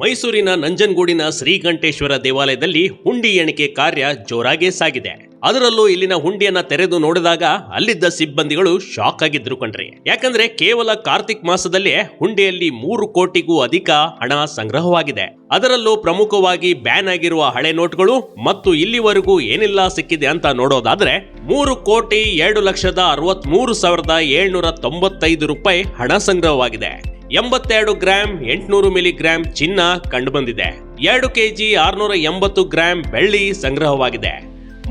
ಮೈಸೂರಿನ ನಂಜನಗೂಡಿನ ಶ್ರೀಕಂಠೇಶ್ವರ ದೇವಾಲಯದಲ್ಲಿ ಹುಂಡಿ ಎಣಿಕೆ ಕಾರ್ಯ ಜೋರಾಗಿ ಸಾಗಿದೆ. ಅದರಲ್ಲೂ ಇಲ್ಲಿನ ಹುಂಡಿಯನ್ನ ತೆರೆದು ನೋಡಿದಾಗ ಅಲ್ಲಿದ್ದ ಸಿಬ್ಬಂದಿಗಳು ಶಾಕ್ ಆಗಿದ್ರು ಕಣ್ರಿ. ಯಾಕಂದ್ರೆ ಕೇವಲ ಕಾರ್ತಿಕ್ ಮಾಸದಲ್ಲೇ ಹುಂಡಿಯಲ್ಲಿ 3 ಕೋಟಿಗೂ ಅಧಿಕ ಹಣ ಸಂಗ್ರಹವಾಗಿದೆ. ಅದರಲ್ಲೂ ಪ್ರಮುಖವಾಗಿ ಬ್ಯಾನ್ ಆಗಿರುವ ಹಳೆ ನೋಟ್ಗಳು ಮತ್ತು ಇಲ್ಲಿವರೆಗೂ ಏನೆಲ್ಲ ಸಿಕ್ಕಿದೆ ಅಂತ ನೋಡೋದಾದ್ರೆ 3,63,795 ರೂಪಾಯಿ ಹಣ ಸಂಗ್ರಹವಾಗಿದೆ. 82 ಗ್ರಾಂ 800 ಮಿಲಿಗ್ರಾಂ ಚಿನ್ನ ಕಂಡುಬಂದಿದೆ. 2 ಕೆಜಿ 680 ಗ್ರಾಂ ಬೆಳ್ಳಿ ಸಂಗ್ರಹವಾಗಿದೆ.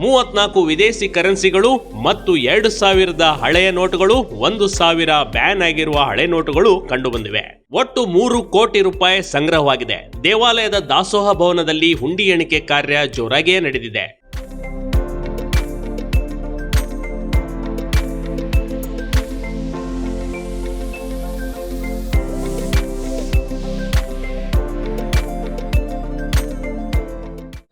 34 ವಿದೇಶಿ ಕರೆನ್ಸಿಗಳು ಮತ್ತು 2,000 ಹಳೆಯ ನೋಟುಗಳು, 1,000 ಬ್ಯಾನ್ ಆಗಿರುವ ಹಳೆ ನೋಟುಗಳು ಕಂಡುಬಂದಿವೆ. ಒಟ್ಟು 3 ಕೋಟಿ ರೂಪಾಯಿ ಸಂಗ್ರಹವಾಗಿದೆ. ದೇವಾಲಯದ ದಾಸೋಹ ಭವನದಲ್ಲಿ ಹುಂಡಿ ಎಣಿಕೆ ಕಾರ್ಯ ಜೋರಾಗಿಯೇ ನಡೆದಿದೆ.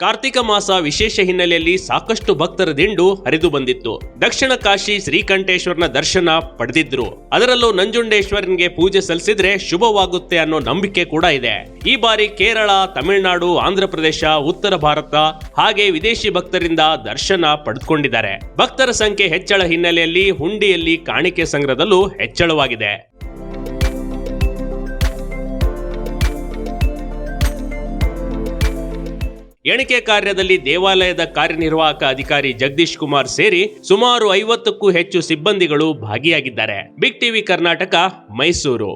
ಕಾರ್ತಿಕ ಮಾಸ ವಿಶೇಷ ಹಿನ್ನೆಲೆಯಲ್ಲಿ ಸಾಕಷ್ಟು ಭಕ್ತರ ದಿಂಡು ಹರಿದು ಬಂದಿತ್ತು. ದಕ್ಷಿಣ ಕಾಶಿ ಶ್ರೀಕಂಠೇಶ್ವರನ ದರ್ಶನ ಪಡೆದಿದ್ರು. ಅದರಲ್ಲೂ ನಂಜುಂಡೇಶ್ವರನಿಗೆ ಪೂಜೆ ಸಲ್ಲಿಸಿದ್ರೆ ಶುಭವಾಗುತ್ತೆ ಅನ್ನೋ ನಂಬಿಕೆ ಕೂಡ ಇದೆ. ಈ ಬಾರಿ ಕೇರಳ, ತಮಿಳುನಾಡು, ಆಂಧ್ರ ಪ್ರದೇಶ, ಉತ್ತರ ಭಾರತ ಹಾಗೆ ವಿದೇಶಿ ಭಕ್ತರಿಂದ ದರ್ಶನ ಪಡೆದುಕೊಂಡಿದ್ದಾರೆ. ಭಕ್ತರ ಸಂಖ್ಯೆ ಹೆಚ್ಚಳ ಹಿನ್ನೆಲೆಯಲ್ಲಿ ಹುಂಡಿಯಲ್ಲಿ ಕಾಣಿಕೆ ಸಂಗ್ರಹದಲ್ಲೂ ಹೆಚ್ಚಳವಾಗಿದೆ. ಎಣಿಕೆ ಕಾರ್ಯದಲ್ಲಿ ದೇವಾಲಯದ ಕಾರ್ಯನಿರ್ವಾಹಕ ಅಧಿಕಾರಿ ಜಗದೀಶ್ ಕುಮಾರ್ ಸೇರಿ ಸುಮಾರು 50ಕ್ಕೂ ಹೆಚ್ಚು ಸಿಬ್ಬಂದಿಗಳು ಭಾಗಿಯಾಗಿದ್ದಾರೆ. Big TV Karnataka, Mysuru.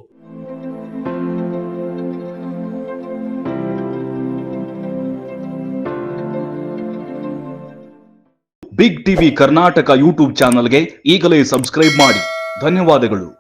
Big TV Karnataka YouTube ಚಾನಲ್ಗೆ ಈಗಲೇ ಸಬ್ಸ್ಕ್ರೈಬ್ ಮಾಡಿ. ಧನ್ಯವಾದಗಳು.